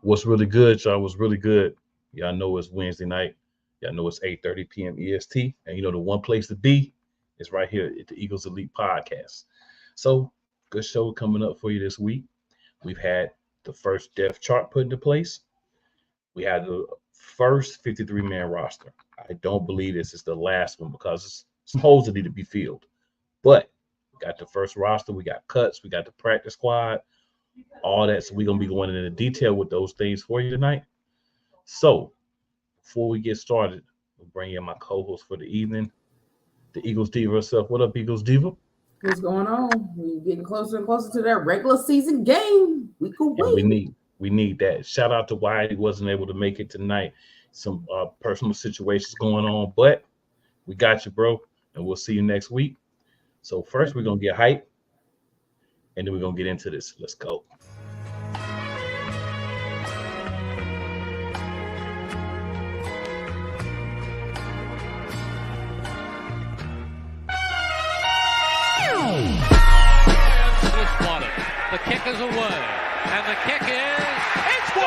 What's really good, y'all? What's really good? Y'all know it's Wednesday night. Y'all know it's 8:30 p.m. EST. And you know the one place to be is right here at the Eagles Elite Podcast. So, good show coming up for you this week. We've had the first depth chart put into place. We had the first 53-man roster. I don't believe this is the last one because it's supposedly to be filled. But we got the first roster. We got cuts. We got the practice squad. All that. So we're going to be going into detail with those things for you tonight. So before we get started, we'll bring in my co-host for the evening, the Eagles Diva herself. What up, Eagles Diva? What's going on? We're getting closer and closer to that regular season game. We could And we win. need that. Shout out to why he wasn't able to make it tonight. Some personal situations going on, but we got you, bro. And we'll see you next week. So first, we're going to get hype, and then we're going to get into this. Let's go. The kick is away, and the kick is it's good!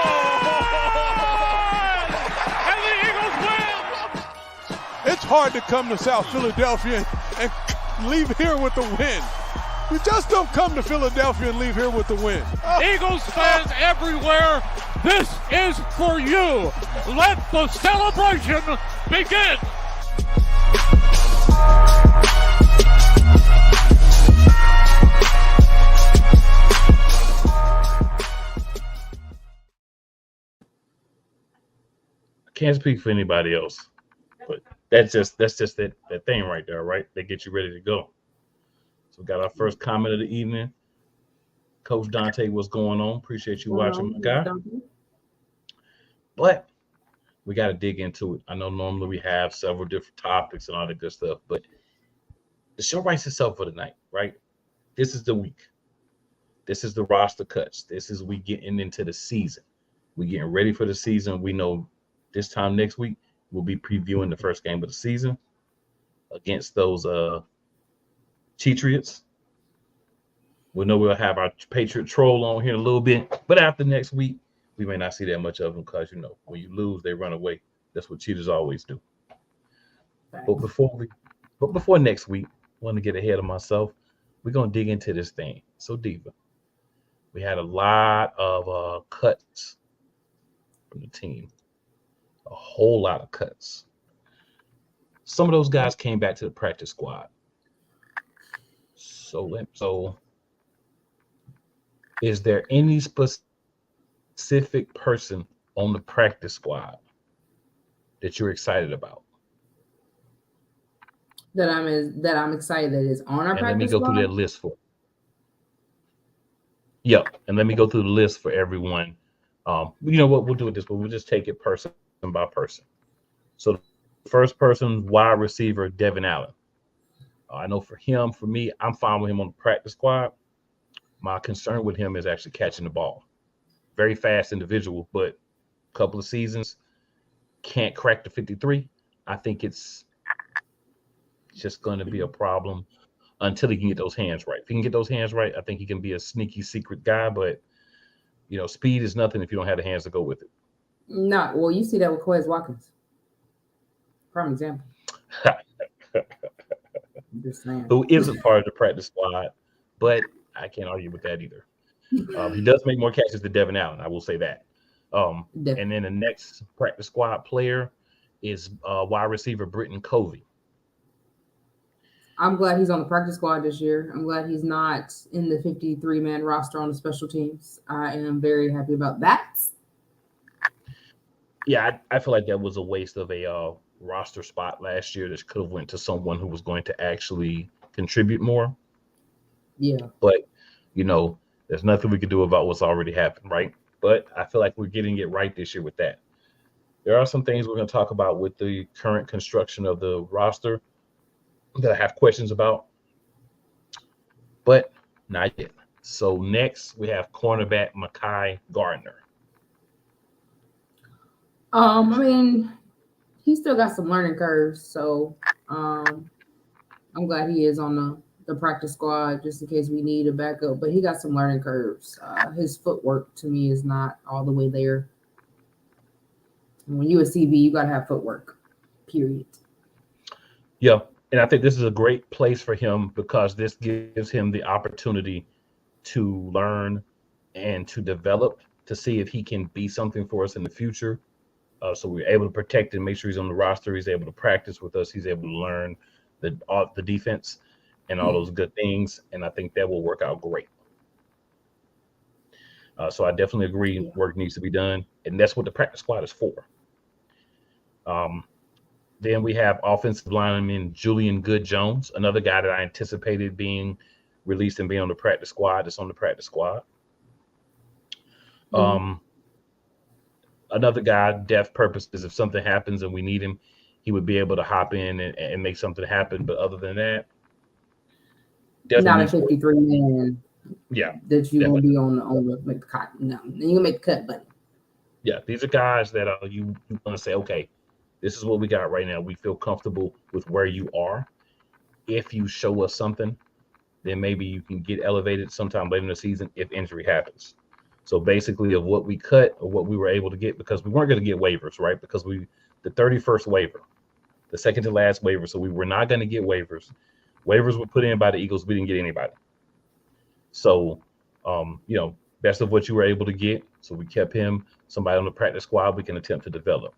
And the Eagles win! It's hard to come to South Philadelphia and leave here with the win. You just don't come to Philadelphia and leave here with the win. Eagles fans everywhere, this is for you. Let the celebration begin! Can't speak for anybody else, but that's just that thing right there, right? They get you ready to go. So we got our first comment of the evening. Coach Dante, what's going on? Appreciate you watching, my guy. But we got to dig into it. I know normally we have several different topics and all that good stuff, but the show writes itself for the night, right? This is the week. This is the roster cuts. This is we getting into the season. We getting ready for the season. We know this time next week, we'll be previewing the first game of the season against those Patriots. We know we'll have our Patriot troll on here in a little bit, but after next week, we may not see that much of them because, you know, when you lose, they run away. That's what cheaters always do. But before next week, I want to get ahead of myself. We're going to dig into this thing. So, Diva, we had a lot of cuts from the team. A whole lot of cuts. Some of those guys came back to the practice squad. So is there any specific person on the practice squad that you're excited about? That I'm excited that is on our and practice let me go squad? through that list for. Yep, and let me go through the list for everyone. You know what? We'll do it this way. We'll just take it person by person. So the first person, wide receiver, Devin Allen. I know for me, I'm fine with him on the practice squad. My concern with him is actually catching the ball. Very fast individual, but a couple of seasons, can't crack the 53. I think it's just going to be a problem until he can get those hands right. If he can get those hands right, I think he can be a sneaky secret guy, but you know, speed is nothing if you don't have the hands to go with it. No, well, you see that with Quez Watkins. Prime example. Just saying. Who isn't part of the practice squad, but I can't argue with that either. He does make more catches than Devin Allen, I will say that. And then the next practice squad player is wide receiver Britton Covey. I'm glad he's on the practice squad this year. I'm glad he's not in the 53-man roster on the special teams. I am very happy about that. Yeah, I feel like that was a waste of a roster spot last year that could have went to someone who was going to actually contribute more. Yeah. But, you know, there's nothing we can do about what's already happened, right? But I feel like we're getting it right this year with that. There are some things we're going to talk about with the current construction of the roster that I have questions about, but not yet. So next we have cornerback Mekhi Gardner. I mean, he still got some learning curves, so I'm glad he is on the practice squad just in case we need a backup. But he got some learning curves. His footwork to me is not all the way there. And when you a CB, you got to have footwork, period. Yeah, and I think this is a great place for him because this gives him the opportunity to learn and to develop to see if he can be something for us in the future. So we're able to protect and make sure he's on the roster. He's able to practice with us. He's able to learn the defense and all those good things. And I think that will work out great. So I definitely agree work needs to be done. And that's what the practice squad is for. Then we have offensive lineman Julian Good-Jones, another guy that I anticipated being released and being on the practice squad. That's on the practice squad. Another guy, depth purposes, if something happens and we need him, he would be able to hop in and make something happen. But other than that, not a 53 man. Yeah, that you're gonna be on the make the cut. No, you gonna make the cut, buddy. Yeah, these are guys that you want to say, okay, this is what we got right now. We feel comfortable with where you are. If you show us something, then maybe you can get elevated sometime later in the season if injury happens. So basically of what we cut or what we were able to get, because we weren't going to get waivers, right? Because the 31st waiver, the second to last waiver. So we were not going to get waivers. Waivers were put in by the Eagles. We didn't get anybody. So, best of what you were able to get. So we kept him, somebody on the practice squad we can attempt to develop.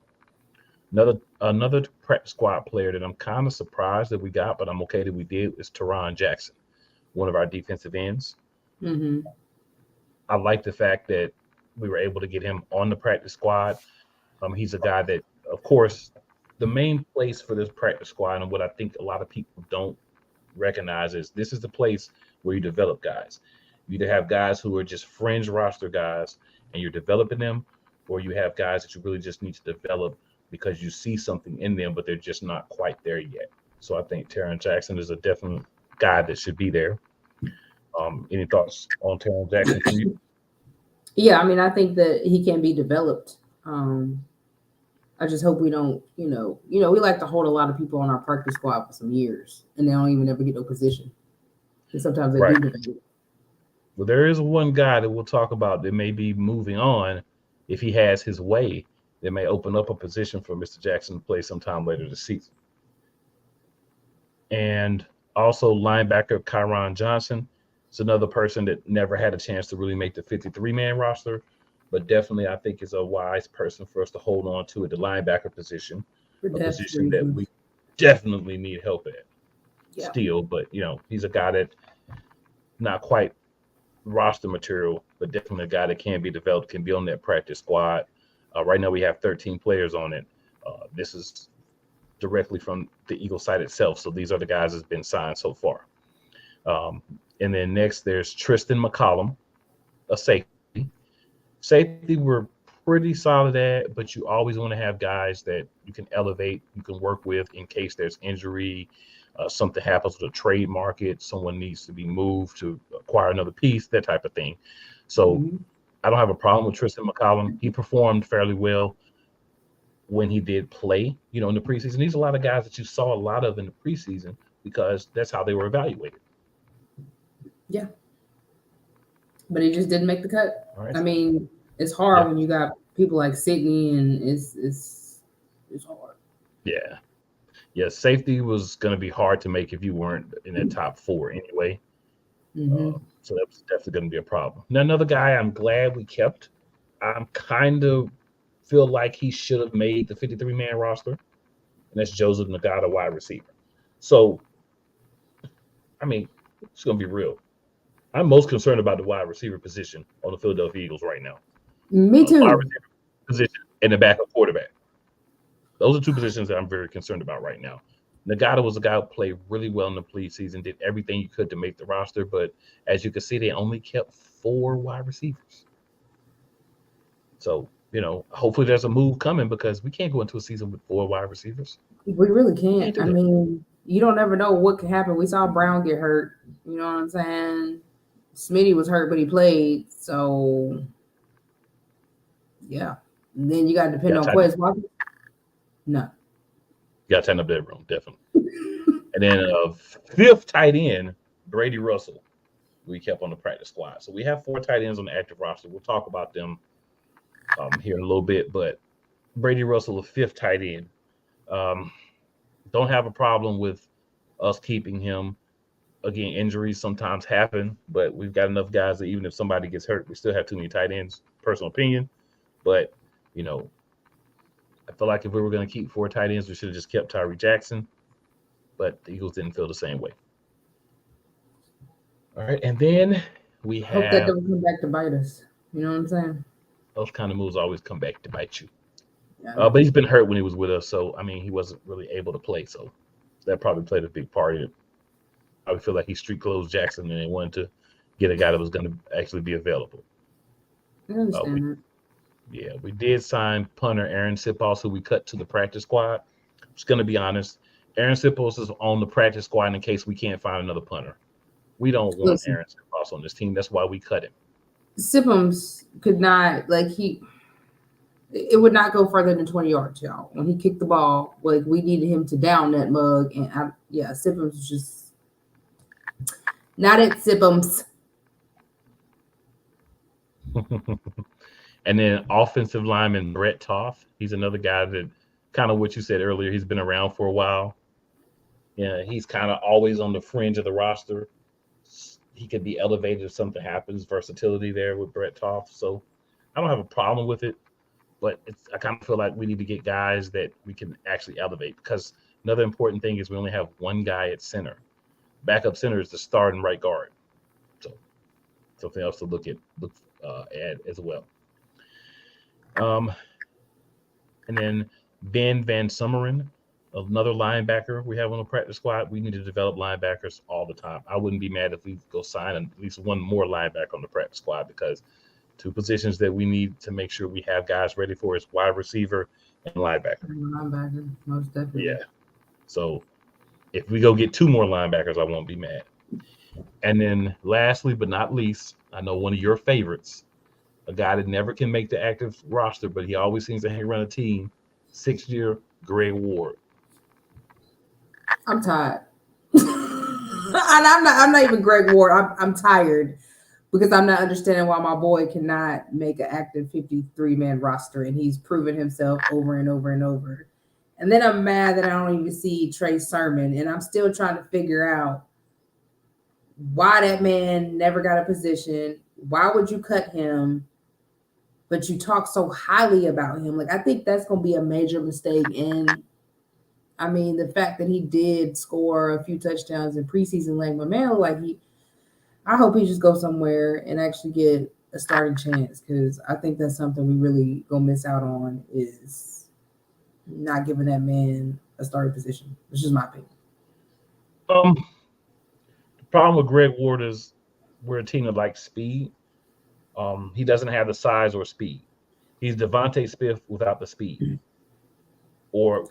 Another practice squad player that I'm kind of surprised that we got, but I'm okay that we did, is Teron Jackson, one of our defensive ends. Mm-hmm. I like the fact that we were able to get him on the practice squad. He's a guy that, of course, the main place for this practice squad, and what I think a lot of people don't recognize, is this is the place where you develop guys. You either have guys who are just fringe roster guys and you're developing them, or you have guys that you really just need to develop because you see something in them, but they're just not quite there yet. So I think Teron Jackson is a definite guy that should be there. Any thoughts on Teron Jackson from you? Yeah, I mean, I think that he can be developed. I just hope we don't, we like to hold a lot of people on our practice squad for some years, and they don't even ever get no position. And sometimes they do develop. Well, there is one guy that we'll talk about that may be moving on if he has his way. That may open up a position for Mr. Jackson to play sometime later this season. And also linebacker Kyron Johnson. It's another person that never had a chance to really make the 53-man roster, but definitely I think is a wise person for us to hold on to at the linebacker position, a position that we definitely need help at still. But, he's a guy that not quite roster material, but definitely a guy that can be developed, can be on that practice squad. Right now we have 13 players on it. This is directly from the Eagle site itself. So these are the guys that's been signed so far. And then next there's Tristan McCollum, a safety. Safety we're pretty solid at, but you always want to have guys that you can elevate, you can work with in case there's injury, something happens with a trade market, someone needs to be moved to acquire another piece, that type of thing. So I don't have a problem with Tristan McCollum. He performed fairly well when he did play, in the preseason. These are a lot of guys that you saw a lot of in the preseason because that's how they were evaluated. Yeah. But he just didn't make the cut. Right. I mean, it's hard when you got people like Sydney, and it's hard. Yeah. Yeah, safety was going to be hard to make if you weren't in that top four anyway. So that was definitely going to be a problem. Now, another guy I'm glad we kept. I'm kind of feel like he should have made the 53-man roster, and that's Joseph Nagata, wide receiver. So, I mean, it's going to be real. I'm most concerned about the wide receiver position on the Philadelphia Eagles right now. Me too. Wide receiver position and the backup quarterback. Those are two positions that I'm very concerned about right now. Nagata was a guy who played really well in the preseason, did everything you could to make the roster, but as you can see, they only kept 4 wide receivers. So, hopefully there's a move coming because we can't go into a season with 4 wide receivers. We really can't. I mean, you don't ever know what could happen. We saw Brown get hurt. You know what I'm saying? Smitty was hurt, but he played. So, yeah. And then you got to depend on Quez Walker. No. You got to tighten up that room, definitely. And then 5th tight end, Brady Russell, we kept on the practice squad. So we have 4 tight ends on the active roster. We'll talk about them here in a little bit. But Brady Russell, the 5th tight end. Don't have a problem with us keeping him. Again, injuries sometimes happen, but we've got enough guys that even if somebody gets hurt, we still have too many tight ends, personal opinion. But, you know, I feel like if we were going to keep 4 tight ends, we should have just kept Tyree Jackson. But the Eagles didn't feel the same way. All right, and then we have... Hope that doesn't come back to bite us. You know what I'm saying? Those kind of moves always come back to bite you. Yeah. But he's been hurt when he was with us, so, I mean, he wasn't really able to play. So that probably played a big part in it. I would feel like he street closed Jackson and they wanted to get a guy that was going to actually be available. I understand that. Yeah, we did sign punter Aaron Sipos, who we cut to the practice squad. I'm just going to be honest. Aaron Sipos is on the practice squad in case we can't find another punter. We don't want Aaron Sipos on this team. That's why we cut him. Sippums could not, it would not go further than 20 yards, y'all. When he kicked the ball, we needed him to down that mug. And, Sippums was just not at Sippums. And then offensive lineman Brett Toth. He's another guy that kind of what you said earlier. He's been around for a while. Yeah, he's kind of always on the fringe of the roster. He could be elevated if something happens. Versatility there with Brett Toth. So I don't have a problem with it, but I kind of feel like we need to get guys that we can actually elevate, because another important thing is we only have one guy at center. Backup center is the starting right guard. So something else to look at as well. And then Ben Van Summeren, another linebacker we have on the practice squad. We need to develop linebackers all the time. I wouldn't be mad if we go sign at least one more linebacker on the practice squad, because 2 positions that we need to make sure we have guys ready for is wide receiver and linebacker. Linebacker, most definitely. Yeah. So if we go get 2 more linebackers, I won't be mad. And then lastly, but not least, I know one of your favorites, a guy that never can make the active roster, but he always seems to hang around a team, 6th-year Greg Ward. I'm tired. And I'm not even Greg Ward. I'm tired because I'm not understanding why my boy cannot make an active 53-man roster, and he's proven himself over and over and over. And then I'm mad that I don't even see Trey Sermon, and I'm still trying to figure out why that man never got a position. Why would you cut him, but you talk so highly about him? I think that's going to be a major mistake. And, I mean, the fact that he did score a few touchdowns in preseason, I hope he just goes somewhere and actually get a starting chance, because I think that's something we really going to miss out on, is not giving that man a starting position. It's just my opinion. The problem with Greg Ward is we're a team that likes speed. He doesn't have the size or speed. He's Devontae Smith without the speed, or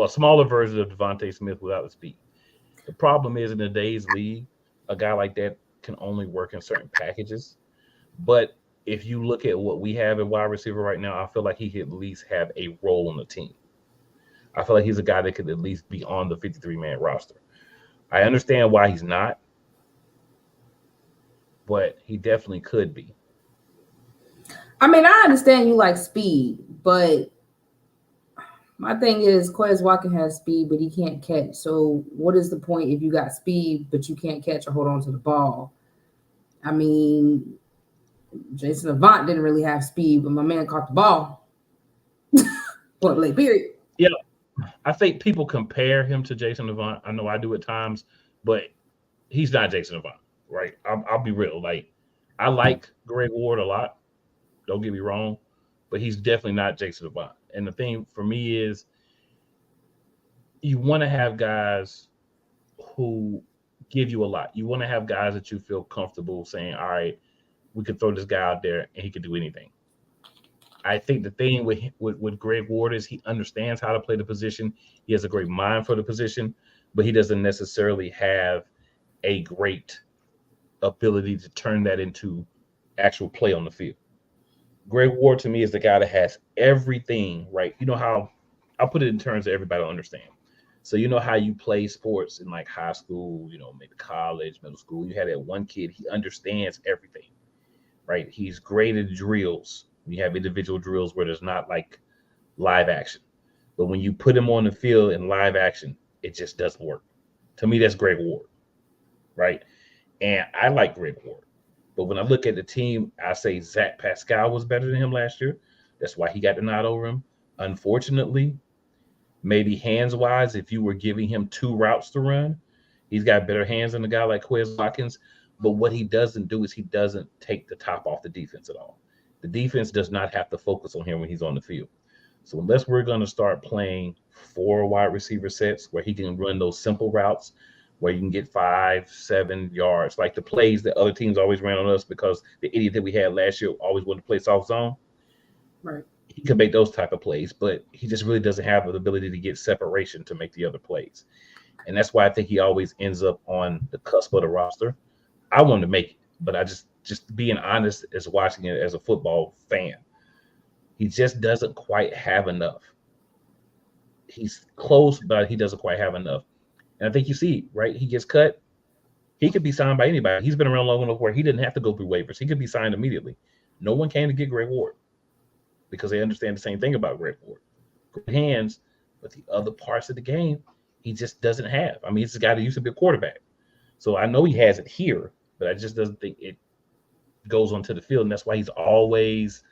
a smaller version of Devontae Smith without the speed. The problem is, in today's league, a guy like that can only work in certain packages. But if you look at what we have at wide receiver right now, I feel like he could at least have a role on the team. I feel like he's a guy that could at least be on the 53-man roster. I understand why he's not, but he definitely could be. I mean, I understand you like speed, but my thing is Quez Watkins has speed, but he can't catch. So what is the point if you got speed, but you can't catch or hold on to the ball? I mean, Jason Avant didn't really have speed, but my man caught the ball. Point blank, period. Yeah, I think people compare him to Jason Avant. I know I do at times, but he's not Jason Avant, right? I'll be real. I like Greg Ward a lot. Don't get me wrong, but he's definitely not Jason Avant. And the thing for me is, you want to have guys who give you a lot. You want to have guys that you feel comfortable saying, all right, we could throw this guy out there and he could do anything. I think the thing with Greg Ward is he understands how to play the position. He has a great mind for the position, but he doesn't necessarily have a great ability to turn that into actual play on the field. Greg Ward, to me, is the guy that has everything, right? You know how, I'll put it in terms that everybody will understand. So you know how you play sports in like high school, maybe college, middle school. You had that one kid, he understands everything, right? He's great at drills. You have individual drills where there's not like live action. But when you put him on the field in live action, it just doesn't work. To me, that's Greg Ward, right? And I like Greg Ward. But when I look at the team, I say Zach Pascal was better than him last year. That's why he got the nod over him. Unfortunately, maybe hands-wise, if you were giving him 2 routes to run, he's got better hands than a guy like Quez Watkins. But what he doesn't do is he doesn't take the top off the defense at all. The defense does not have to focus on him when he's on the field. So unless we're going to start playing 4 wide receiver sets where he can run those simple routes where you can get 5-7 yards, like the plays that other teams always ran on us because the idiot that we had last year always wanted to play soft zone. Right. He can make those type of plays, but he just really doesn't have the ability to get separation to make the other plays. And that's why I think he always ends up on the cusp of the roster. I want to make it, but I just being honest as watching it as a football fan, he just doesn't quite have enough. He's close, but he doesn't quite have enough. And I think you see, right? He gets cut. He could be signed by anybody. He's been around long enough where he didn't have to go through waivers. He could be signed immediately. No one came to get Greg Ward because they understand the same thing about Greg Ward. Great hands, but the other parts of the game, he just doesn't have. I mean, he's a guy that used to be a quarterback. So I know he has it here, but I just doesn't think it goes onto the field. And that's why he's always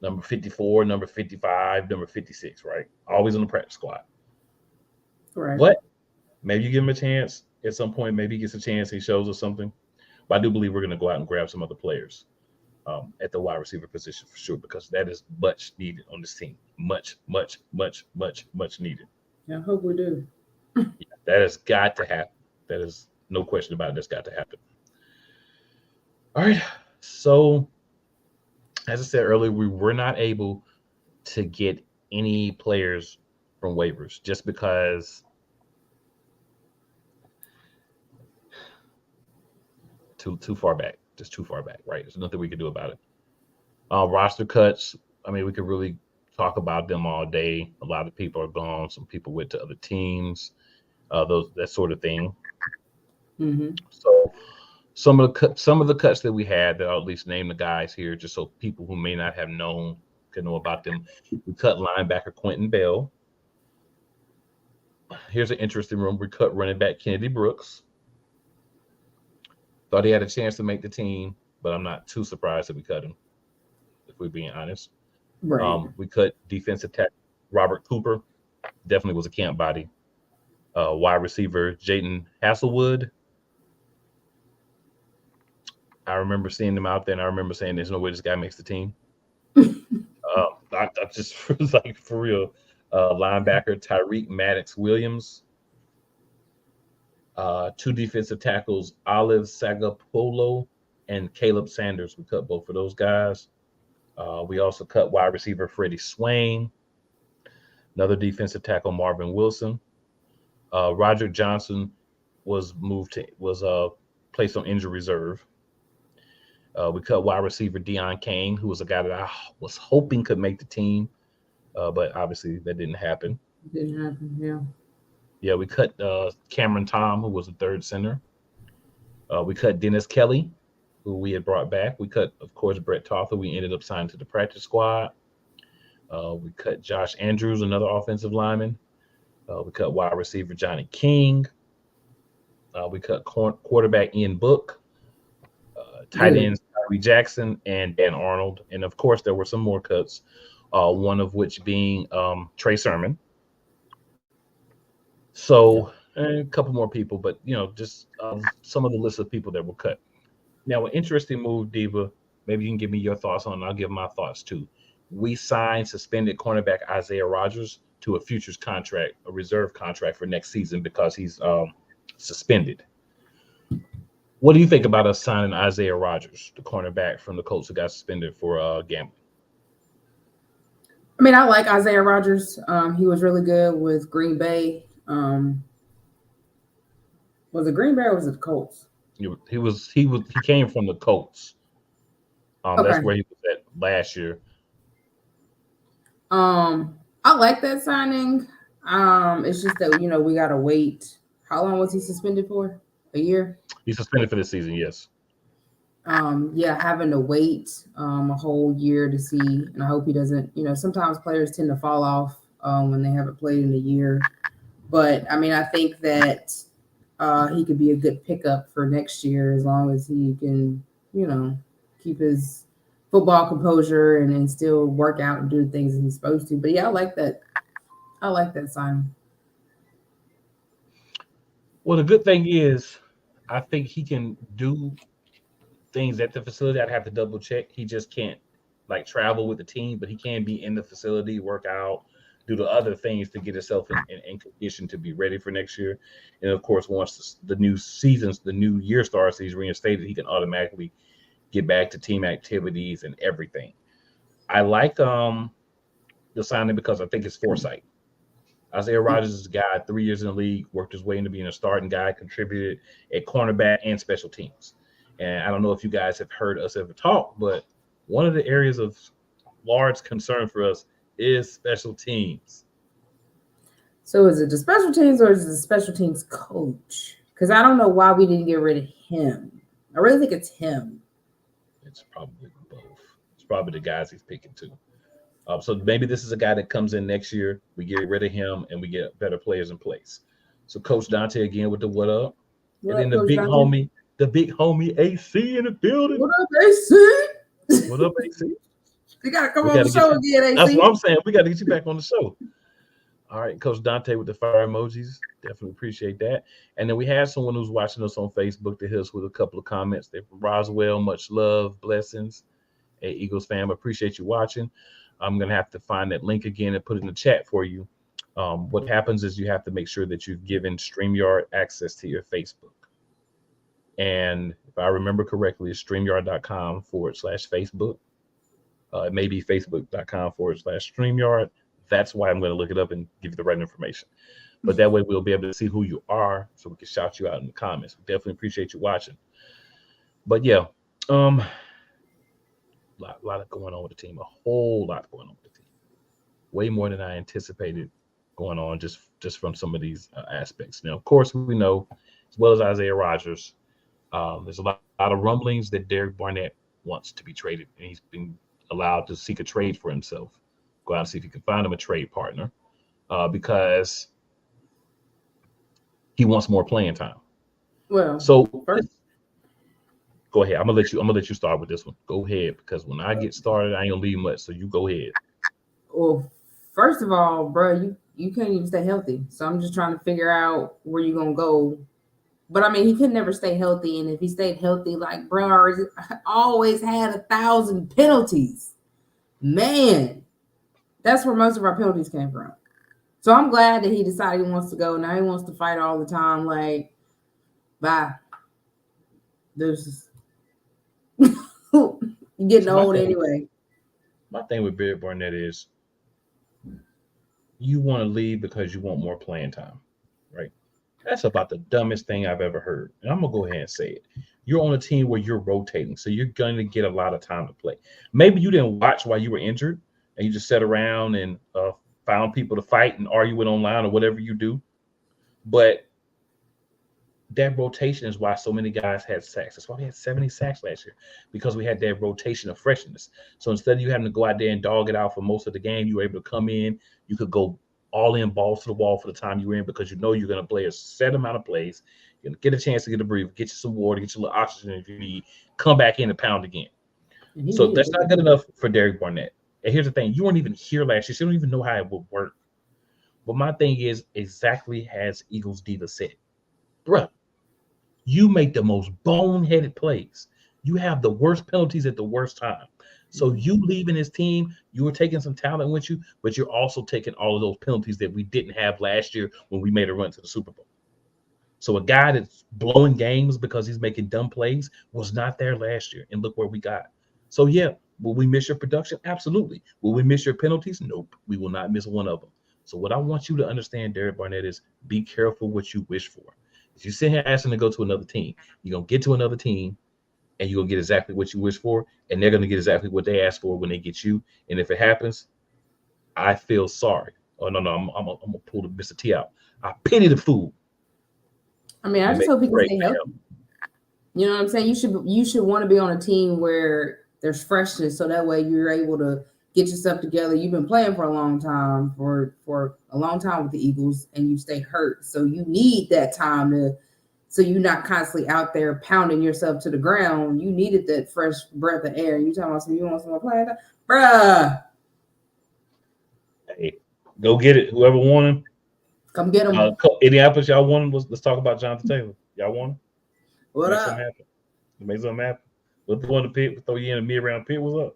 number 54, number 55, number 56, right? Always on the practice squad. Right. But maybe you give him a chance at some point. Maybe he gets a chance. He shows us something. But I do believe we're going to go out and grab some other players at the wide receiver position for sure, because that is much needed on this team. Much, much, much, much, much needed. Yeah, I hope we do. Yeah, that has got to happen. That is no question about it. That's got to happen. All right. So, as I said earlier, we were not able to get any players from waivers just because too far back, just too far back, right? There's nothing we can do about it. Roster cuts, I mean, we could really talk about them all day. A lot of people are gone. Some people went to other teams, that sort of thing. Mm-hmm. So some of the cuts that we had, that I'll at least name the guys here, just so people who may not have known can know about them. We cut linebacker Quentin Bell. Here's an interesting one. We cut running back Kennedy Brooks. Thought he had a chance to make the team, but I'm not too surprised that we cut him, if we're being honest. Right. We cut defensive tackle Robert Cooper. Definitely was a camp body. Wide receiver Jayden Hasselwood. I remember seeing him out there, and I remember saying, "There's no way this guy makes the team." I just was like, for real. Linebacker Tyreek Maddox Williams. 2 defensive tackles, Olive Sagapolo and Caleb Sanders. We cut both of those guys. We also cut wide receiver Freddie Swain. Another defensive tackle, Marvin Wilson. Roger Johnson was placed on injury reserve. We cut wide receiver Deion Kane, who was a guy that I was hoping could make the team, but obviously that didn't happen. Didn't happen, yeah. Yeah, we cut Cameron Tom, who was a third center. We cut Dennis Kelly, who we had brought back. We cut, of course, Brett Toth, we ended up signing to the practice squad. We cut Josh Andrews, another offensive lineman. We cut wide receiver Johnny King. We cut quarterback Ian Book, tight ends Tyree Jackson and Dan Arnold. And, of course, there were some more cuts, one of which being Trey Sermon. So a couple more people, but, just some of the list of people that were cut. Now, an interesting move, Diva, maybe you can give me your thoughts on it, and I'll give my thoughts too. We signed suspended cornerback Isaiah Rodgers to a futures contract, a reserve contract for next season because he's suspended. What do you think about us signing Isaiah Rodgers, the cornerback from the Colts who got suspended for gambling? I mean, I like Isaiah Rodgers. He was really good with Green Bay. Was it Green Bay or was it the Colts? He came from the Colts. Okay. That's where he was at last year. I like that signing. It's just that we gotta wait. How long was he suspended for? A year? He's suspended for this season, yes. Having to wait a whole year to see, and I hope he doesn't. Sometimes players tend to fall off when they haven't played in a year. But I mean, I think that he could be a good pickup for next year as long as he can, keep his football composure and still work out and do the things that he's supposed to. But yeah, I like that. I like that sign. Well, the good thing is, I think he can do things at the facility. I'd have to double check. He just can't like travel with the team, but he can be in the facility, work out, do the other things to get himself in condition to be ready for next year. And of course, once the new year starts, he's reinstated, he can automatically get back to team activities and everything. I like the signing because I think it's foresight. Isaiah Rodgers is a guy 3 years in the league, worked his way into being a starting guy, contributed at cornerback and special teams. And I don't know if you guys have heard us ever talk, but one of the areas of large concern for us is special teams. So is it the special teams or is it the special teams coach? Because I don't know why we didn't get rid of him. I really think it's him. It's probably both. It's probably the guys he's picking too. So maybe this is a guy that comes in next year. We get rid of him and we get better players in place. So Coach Dante again with the what up. What and then up, the Coach big homie AC in the building. What up, AC? What up, AC? You gotta come on the show again, AC. That's what I'm saying. We got to get you back on the show. All right, Coach Dante with the fire emojis. Definitely appreciate that. And then we have someone who's watching us on Facebook to hit us with a couple of comments. They're from Roswell. Much love, blessings. Hey, Eagles fam, appreciate you watching. I'm going to have to find that link again and put it in the chat for you. What happens is you have to make sure that you've given StreamYard access to your Facebook. And if I remember correctly, it's StreamYard.com/Facebook. It may be Facebook.com/StreamYard. That's why I'm going to look it up and give you the right information. But that way we'll be able to see who you are so we can shout you out in the comments. We definitely appreciate you watching. But yeah, lot going on with the team. A whole lot going on with the team. Way more than I anticipated going on just from some of these aspects. Now, of course, we know, as well as Isaiah Rodgers, there's a lot of rumblings that Derek Barnett wants to be traded, and he's been allowed to seek a trade for himself. Go out and see if he can find him a trade partner because he wants more playing time. Well, so first, go ahead. I'm gonna let you start with this one. Go ahead, because when I get started, I ain't gonna leave much. So you go ahead. Well, first of all, bro, you can't even stay healthy. So I'm just trying to figure out where you're gonna go. But I mean, he could never stay healthy, and if he stayed healthy, like bro, always had 1,000 penalties. Man, that's where most of our penalties came from. So I'm glad that he decided he wants to go. Now he wants to fight all the time. Like, bye. There's you're getting old anyway. My thing with Derek Barnett is you want to leave because you want more playing time, right? That's about the dumbest thing I've ever heard. And I'm going to go ahead and say it. You're on a team where you're rotating, so you're going to get a lot of time to play. Maybe you didn't watch while you were injured, and you just sat around and found people to fight and argue with online or whatever you do. But that rotation is why so many guys had sacks. That's why we had 70 sacks last year, because we had that rotation of freshness. So instead of you having to go out there and dog it out for most of the game, you were able to come in. You could go all in, balls to the wall for the time you were in, because you know you're going to play a set amount of plays. You're going to get a chance to get a breathe, get you some water, get you a little oxygen if you need, come back in and pound again. So that's not good enough for Derek Barnett. And here's the thing. You weren't even here last year, so you don't even know how it would work. But my thing is exactly as Eagles Diva said. Bruh, you make the most boneheaded plays. You have the worst penalties at the worst time. So you leaving this team, you were taking some talent with you, but you're also taking all of those penalties that we didn't have last year when we made a run to the Super Bowl. So a guy that's blowing games because he's making dumb plays was not there last year. And look where we got. So, yeah, will we miss your production? Absolutely. Will we miss your penalties? Nope. We will not miss one of them. So what I want you to understand, Derek Barnett, is be careful what you wish for. If you sit here asking to go to another team, you're going to get to another team and you're going to get exactly what you wish for, and they're going to get exactly what they ask for when they get you. And if it happens, I feel sorry. Oh no, I'm gonna pull the Mr. T out. I pity the fool. I mean, I just hope he can stay healthy. You know what I'm saying? You should want to be on a team where there's freshness, so that way you're able to get yourself together. You've been playing for a long time, for a long time with the Eagles, and you stay hurt. So you need that time so you're not constantly out there pounding yourself to the ground. You needed that fresh breath of air. You talking about you want someone playing that? Bruh. Hey, go get it. Whoever won him. Come get him. Indianapolis, y'all won him. Let's talk about Jonathan Taylor. Y'all won him? What up? Make something happen. We'll throw in the pit. We'll throw you in a mid-round pit. What's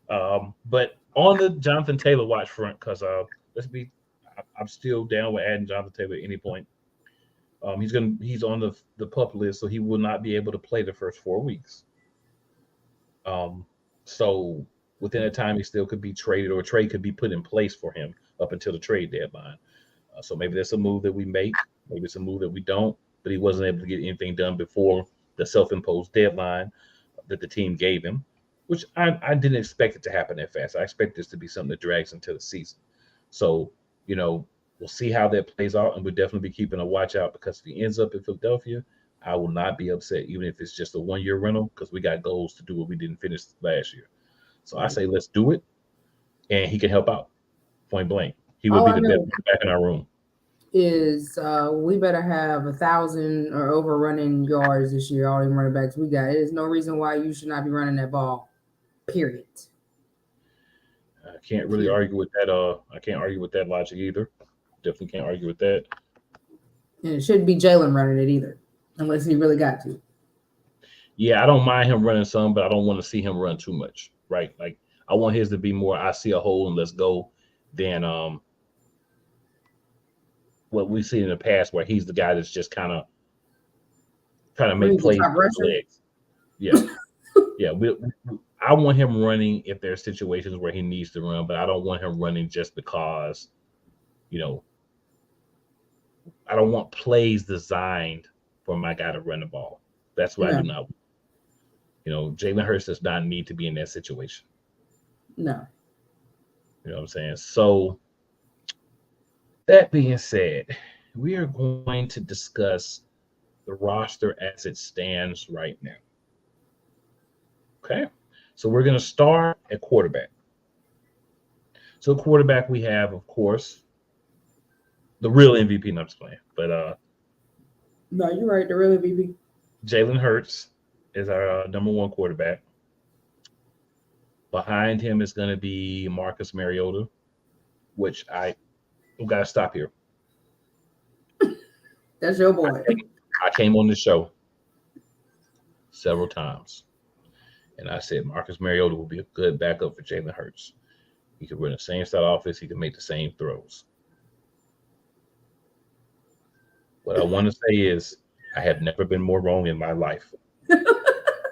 up? But on the Jonathan Taylor watch front, because I'm still down with adding Jonathan Taylor at any point. He's on the PUP list, so he will not be able to play the first 4 weeks. So within that time, he still could be traded, or a trade could be put in place for him up until the trade deadline. So maybe that's a move that we make. Maybe it's a move that we don't. But he wasn't able to get anything done before the self-imposed deadline that the team gave him, which I didn't expect it to happen that fast. I expect this to be something that drags into the season. So, we'll see how that plays out, and we'll definitely be keeping a watch out, because if he ends up in Philadelphia, I will not be upset, even if it's just a 1-year rental, because we got goals to do what we didn't finish last year. So I say let's do it, and he can help out, point blank. He will be the best back in our room. Is we better have 1,000 or over running yards this year. All the running backs we got. There's no reason why you should not be running that ball. Period. I can't really argue with that. I can't argue with that logic either. Definitely can't argue with that. And it shouldn't be Jalen running it either, unless he really got to. Yeah, I don't mind him running some, but I don't want to see him run too much. Right? Like, I want his to be more, I see a hole and let's go, than what we've seen in the past, where he's the guy that's just kind of trying to make plays with his legs. Yeah. Yeah. I want him running if there's situations where he needs to run, but I don't want him running just because, I don't want plays designed for my guy to run the ball. That's what I do not want. Jalen Hurts does not need to be in that situation. No. You know what I'm saying? So, that being said, we are going to discuss the roster as it stands right now. Okay? So we're going to start at quarterback. So quarterback, we have, of course, the real MVP. Not just playing, but no, you're right. The real MVP. Jalen Hurts is our number one quarterback. Behind him is going to be Marcus Mariota, which we got to stop here. That's your boy. I came on the show several times, and I said Marcus Mariota will be a good backup for Jalen Hurts. He could run the same style offense. He can make the same throws. What I want to say is I have never been more wrong in my life.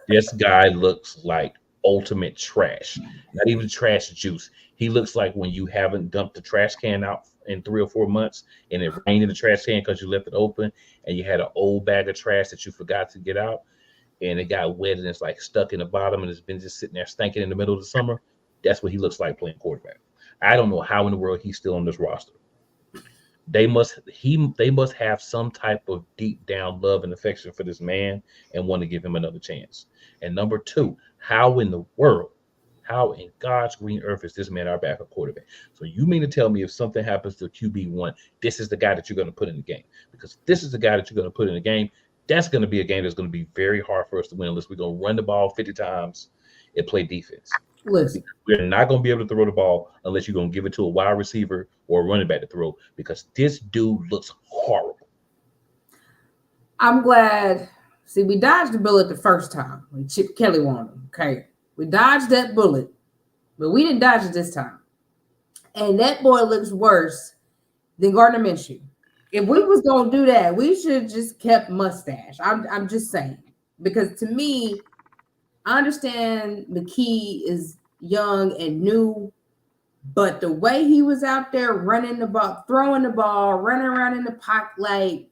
This guy looks like ultimate trash. Not even trash juice. He looks like when you haven't dumped the trash can out in 3 or 4 months and it rained in the trash can because you left it open and you had an old bag of trash that you forgot to get out and it got wet and it's like stuck in the bottom and it's been just sitting there stinking in the middle of the summer. That's what he looks like playing quarterback. I don't know how in the world he's still on this roster. They must have some type of deep down love and affection for this man and want to give him another chance. And number two, how in God's green earth is this man our backup quarterback? So you mean to tell me if something happens to QB1, this is the guy that you're going to put in the game? Because if this is the guy that you're going to put in the game, that's going to be a game that's going to be very hard for us to win unless we're going to run the ball 50 times and play defense. Listen, we're not going to be able to throw the ball unless you're going to give it to a wide receiver or a running back to throw because this dude looks horrible. I'm glad. See, we dodged the bullet the first time when Chip Kelly won him. Okay. We dodged that bullet, but we didn't dodge it this time. And that boy looks worse than Gardner Minshew. If we was going to do that, we should have just kept mustache. I'm just saying. Because to me, I understand McKee is young and new, but the way he was out there running the ball, throwing the ball, running around in the pocket, like,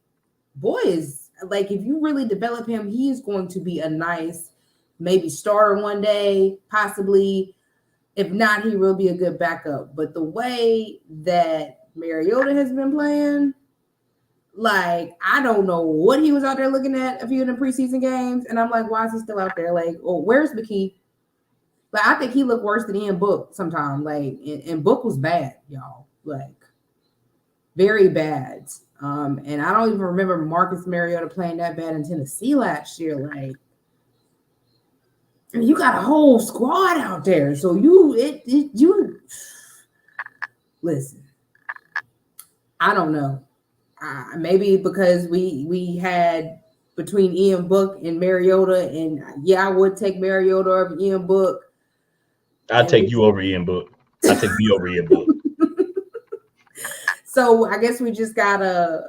boy, is like if you really develop him, he is going to be a nice maybe starter one day, possibly. If not, he will be a good backup. But the way that Mariota has been playing, like, I don't know what he was out there looking at a few of the preseason games. And I'm like, why is he still out there? Like, oh, where's McKee? Like, I think he looked worse than Ian Book sometimes. Like, and Book was bad, y'all. Like, very bad. And I don't even remember Marcus Mariota playing that bad in Tennessee last year. Like, you got a whole squad out there. So you listen, I don't know. Maybe because we had between Ian Book and Mariota, and I would take Mariota over Ian Book. I'd take you over Ian Book. I'd take me over Ian Book. So I guess we just gotta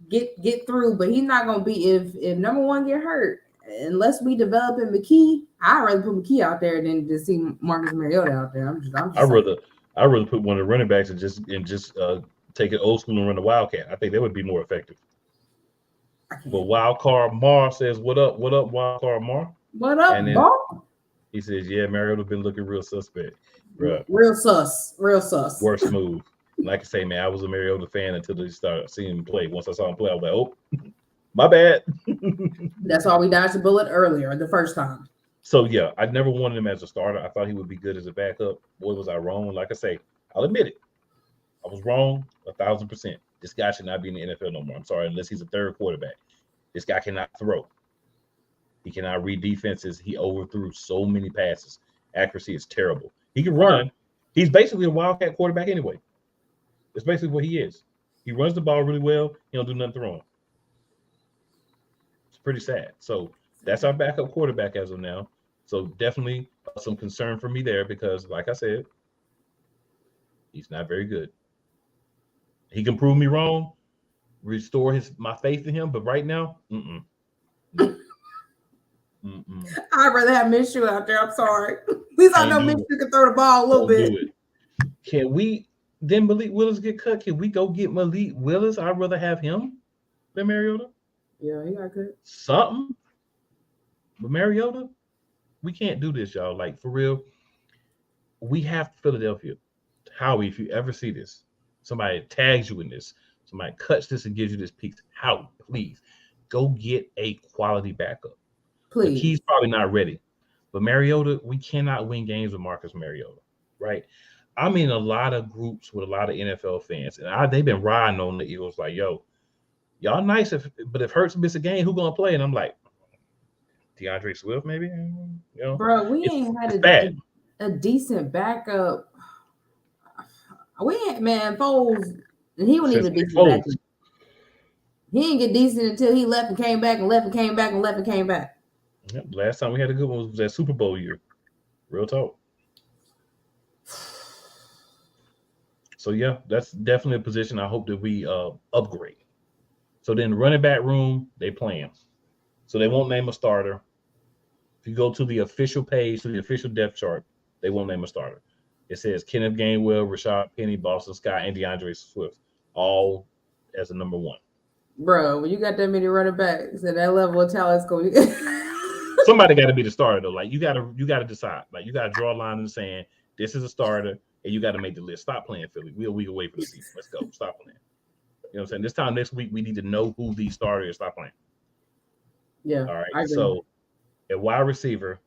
get through. But he's not gonna be if number one get hurt unless we develop in McKee. I'd rather put McKee out there than to see Marcus Mariota out there. I'd rather put one of the running backs and just take it old school and run the Wildcat. I think that would be more effective. But Wild Card Mar says, "What up, Wild Card Mar? What up, Mar?" He says, "Yeah, Mariota been looking real suspect. Bruh. Real sus. Worst move." Like I say, man, I was a Mariota fan until they started seeing him play. Once I saw him play, I was like, "Oh, my bad." That's why we dodged the bullet earlier, the first time. So yeah, I never wanted him as a starter. I thought he would be good as a backup. Boy, was I wrong. Like I say, I'll admit it. I was wrong 1,000%. This guy should not be in the NFL no more. I'm sorry, unless he's a third quarterback. This guy cannot throw. He cannot read defenses. He overthrew so many passes. Accuracy is terrible. He can run. He's basically a Wildcat quarterback anyway. That's basically what he is. He runs the ball really well. He don't do nothing throwing. It's pretty sad. So that's our backup quarterback as of now. So definitely some concern for me there because, like I said, he's not very good. He can prove me wrong, restore my faith in him, but right now, I'd rather have Minshew out there. I'm sorry. At least I know Minshew can throw the ball a little bit. Can we? Then Malik Willis get cut? Can we go get Malik Willis? I'd rather have him than Mariota. Yeah, he got cut. Something. But Mariota, we can't do this, y'all. Like, for real, we have Philadelphia. Howie, if you ever see this, somebody tags you in this, somebody cuts this and gives you this piece, Howie, please, go get a quality backup. Please. He's probably not ready. But Mariota, we cannot win games with Marcus Mariota, right? I'm in a lot of groups with a lot of NFL fans, and they've been riding on the Eagles like, yo, y'all nice, but if Hurts miss a game, who gonna play? And I'm like, DeAndre Swift, maybe? You know, bro, we ain't had a decent backup. We ain't, man, Foles, and he wasn't even a decent backup. He didn't get decent until he left and came back and left and came back and left and came back. Yep, last time we had a good one was that Super Bowl year. Real talk. So, yeah, that's definitely a position I hope that we upgrade. So then running back room, they playing. So they won't name a starter. If you go to the official page, to the official depth chart, they won't name a starter. It says Kenneth Gainwell, Rashad Penny, Boston Scott, and DeAndre Swift, all as a number one. Bro, when you got that many running backs and that level of talent, it's going somebody got to be the starter though. Like you got to decide. Like you got to draw a line in the sand. This is a starter, and you got to make the list. Stop playing Philly. We're a week away from the season. Let's go. Stop playing. You know what I'm saying? This time next week, we need to know who the starter is. Stop playing. Yeah. All right. So at wide receiver.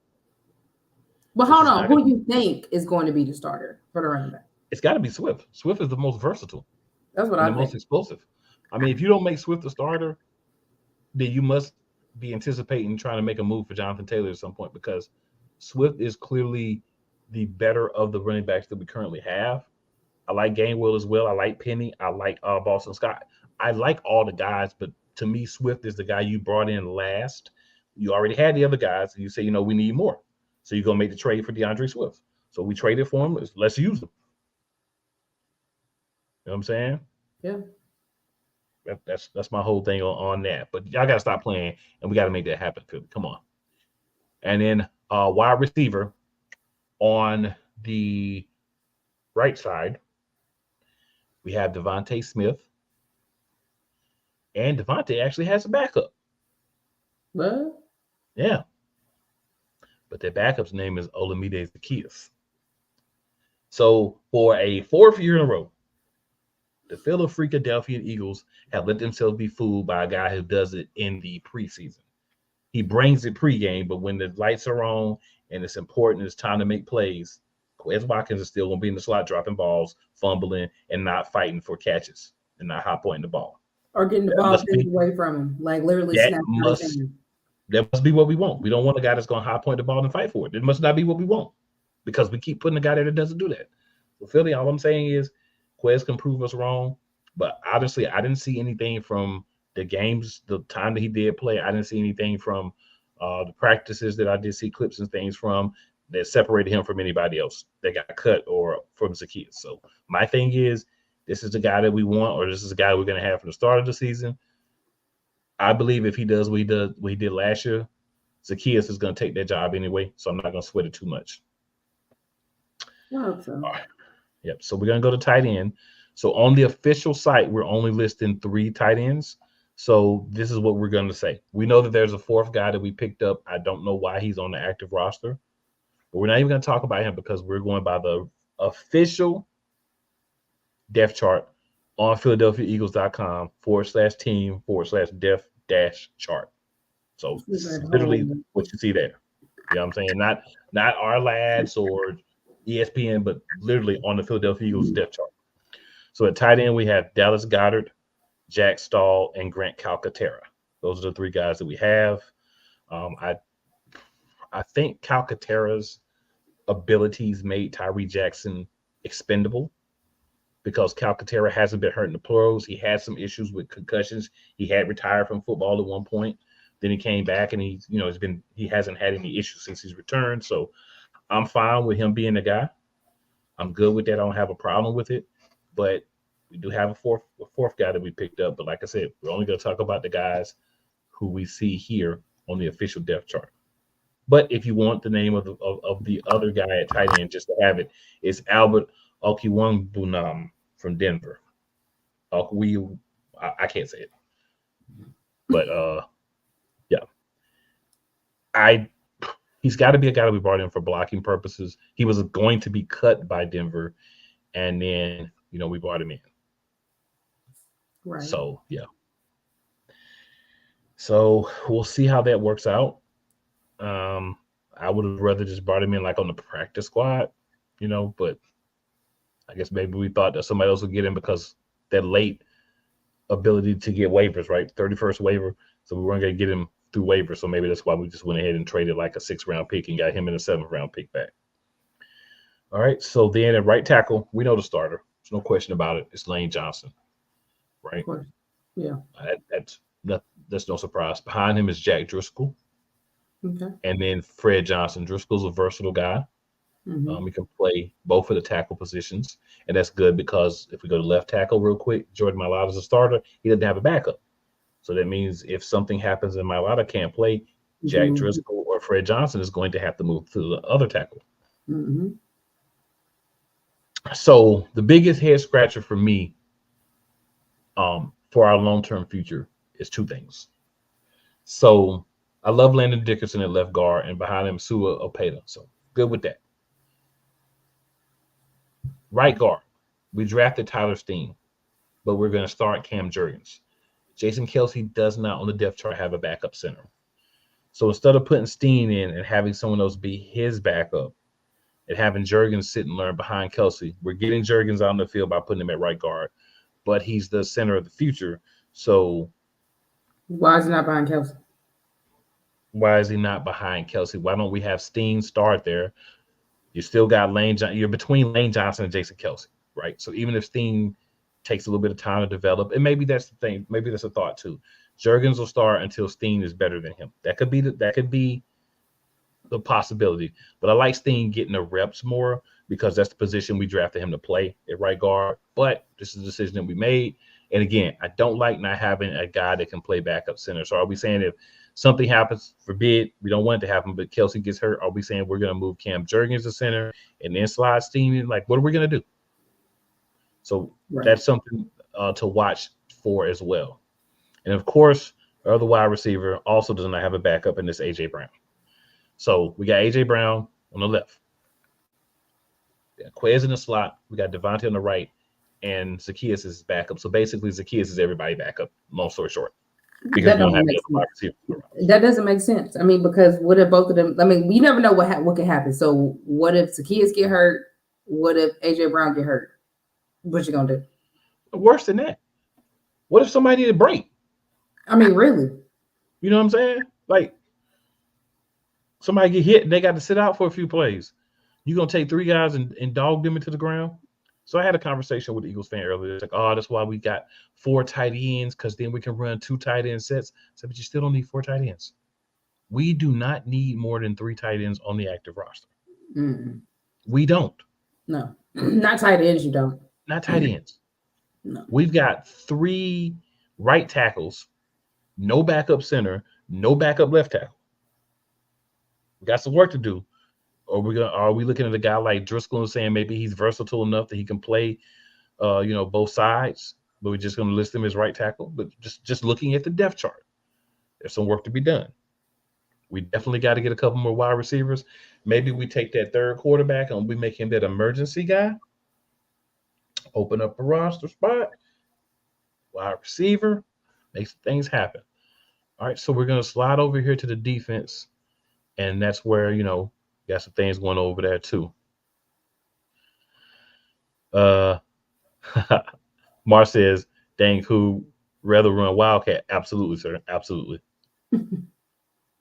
But hold on. Who do you think is going to be the starter for the running back? It's got to be Swift. Swift is the most versatile. That's what I think. The most explosive. I mean, if you don't make Swift the starter, then you must be anticipating trying to make a move for Jonathan Taylor at some point because Swift is clearly the better of the running backs that we currently have. I like Gainwell as well. I like Penny. I like Boston Scott. I like all the guys, but to me, Swift is the guy you brought in last. You already had the other guys, and you say, we need more. So you're going to make the trade for DeAndre Swift. So we traded for him. Let's use him. You know what I'm saying? Yeah. That's my whole thing on that. But y'all got to stop playing, and we got to make that happen. Come on. And then wide receiver on the right side, we have Devontae Smith. And Devontae actually has a backup. What? Yeah. But their backup's name is Olamide Zaccheaus. So for a fourth year in a row, the Philadelphia Eagles have let themselves be fooled by a guy who does it in the preseason. He brings it pregame, but when the lights are on and it's important, it's time to make plays, Quez Watkins is still going to be in the slot, dropping balls, fumbling, and not fighting for catches and not hot pointing the ball. Or getting the ball taken away from him, like literally snapping out his hand. That must be what we want. We don't want a guy that's going to high point the ball and fight for it. It must not be what we want because we keep putting a guy there that doesn't do that. So Philly, all I'm saying is Quez can prove us wrong, but honestly, I didn't see anything from the games, the time that he did play. I didn't see anything from the practices that I did see clips and things from that separated him from anybody else that got cut or from Zacchaeus. So my thing is, this is the guy that we want, or this is the guy we're going to have from the start of the season. I believe if he does what he did last year, Zacchaeus is going to take that job anyway, so I'm not going to sweat it too much. I hope so. All right. Yep. So we're going to go to tight end. So on the official site, we're only listing 3 tight ends. So this is what we're going to say. We know that there's a 4th guy that we picked up. I don't know why he's on the active roster, but we're not even going to talk about him because we're going by the official depth chart on PhiladelphiaEagles.com/team/depth-chart. So this is literally what you see there. You know what I'm saying? Not our lads or ESPN, but literally on the Philadelphia Eagles depth chart. So at tight end, we have Dallas Goedert, Jack Stahl, and Grant Calcaterra. Those are the 3 guys that we have. I think Calcaterra's abilities made Tyree Jackson expendable because Calcaterra hasn't been hurt in the pros. He had some issues with concussions. He had retired from football at one point. Then he came back and he hasn't had any issues since he's returned. So I'm fine with him being the guy. I'm good with that. I don't have a problem with it. But we do have a fourth guy that we picked up. But like I said, we're only going to talk about the guys who we see here on the official depth chart. But if you want the name of the other guy at tight end, just to have it, it's Albert Okwuegbunam from Denver. I can't say it. But yeah. He's got to be a guy that we brought in for blocking purposes. He was going to be cut by Denver, and then we brought him in. Right. So yeah. So we'll see how that works out. I would have rather just brought him in like on the practice squad, but I guess maybe we thought that somebody else would get him because that late ability to get waivers, right? 31st waiver. So we weren't going to get him through waivers. So maybe that's why we just went ahead and traded like a 6th-round pick and got him in a 7th-round pick back. All right. So then at right tackle, we know the starter. There's no question about it. It's Lane Johnson, right? Of course. Yeah. That's no surprise. Behind him is Jack Driscoll. Okay. And then Fred Johnson. Driscoll's a versatile guy. Mm-hmm. He can play both of the tackle positions, and that's good because if we go to left tackle real quick, Jordan Mailata's a starter. He doesn't have a backup. So that means if something happens and Mailata can't play, Jack Driscoll or Fred Johnson is going to have to move to the other tackle. Mm-hmm. So the biggest head scratcher for me for our long-term future is 2 things. So I love Landon Dickerson at left guard, and behind him, Sua Opeta. So good with that. Right guard, we drafted Tyler Steen, but we're going to start Cam Jurgens. Jason Kelce does not on the depth chart have a backup center. So instead of putting Steen in and having someone else be his backup and having Jurgens sit and learn behind Kelce, we're getting Jurgens out on the field by putting him at right guard, but he's the center of the future. So why is he not behind Kelce? Why is he not behind Kelce? Why don't we have Steen start there? You still got Lane Johnson. You're between Lane Johnson and Jason Kelce, right? So even if Steen takes a little bit of time to develop, and maybe that's the thing. Maybe that's a thought too. Jurgens will start until Steen is better than him. That could be the possibility. But I like Steen getting the reps more because that's the position we drafted him to play at right guard. But this is a decision that we made. And again, I don't like not having a guy that can play backup center. So are we saying if something happens, forbid, we don't want it to happen, but Kelce gets hurt, are we saying we're going to move Cam Jurgens to center and then slide Steen in? Like, what are we going to do? So That's something to watch for as well. And of course, our other wide receiver also does not have a backup, and it's A.J. Brown. So we got A.J. Brown on the left. We got Quez in the slot. We got Devontae on the right, and Zacchaeus is backup. So basically, Zacchaeus is everybody backup. Long story short, because That we don't doesn't have make the other sense. receivers. That doesn't make sense. I mean, because what if both of them? I mean, you never know what can happen. So what if Zacchaeus get hurt? What if AJ Brown get hurt? What you gonna do? Worse than that, what if somebody need a break? I mean, really? You know what I'm saying? Like somebody get hit and they got to sit out for a few plays. You gonna take 3 guys and dog them into the ground? So I had a conversation with the Eagles fan earlier. It's like, oh, that's why we got 4 tight ends, because then we can run 2 tight end sets. So, but you still don't need 4 tight ends. We do not need more than 3 tight ends on the active roster. Mm-mm. We don't. No, not tight ends. You don't. Not tight ends. No. We've got 3 right tackles, no backup center, no backup left tackle. We got some work to do. Are we looking at a guy like Driscoll and saying maybe he's versatile enough that he can play, both sides, but we're just going to list him as right tackle? But just looking at the depth chart, there's some work to be done. We definitely got to get a couple more wide receivers. Maybe we take that 3rd quarterback and we make him that emergency guy. Open up a roster spot, wide receiver, makes things happen. All right, so we're going to slide over here to the defense, and that's where, got some things going over there too. Mar says, dang, who rather run Wildcat? Absolutely, sir. Absolutely. And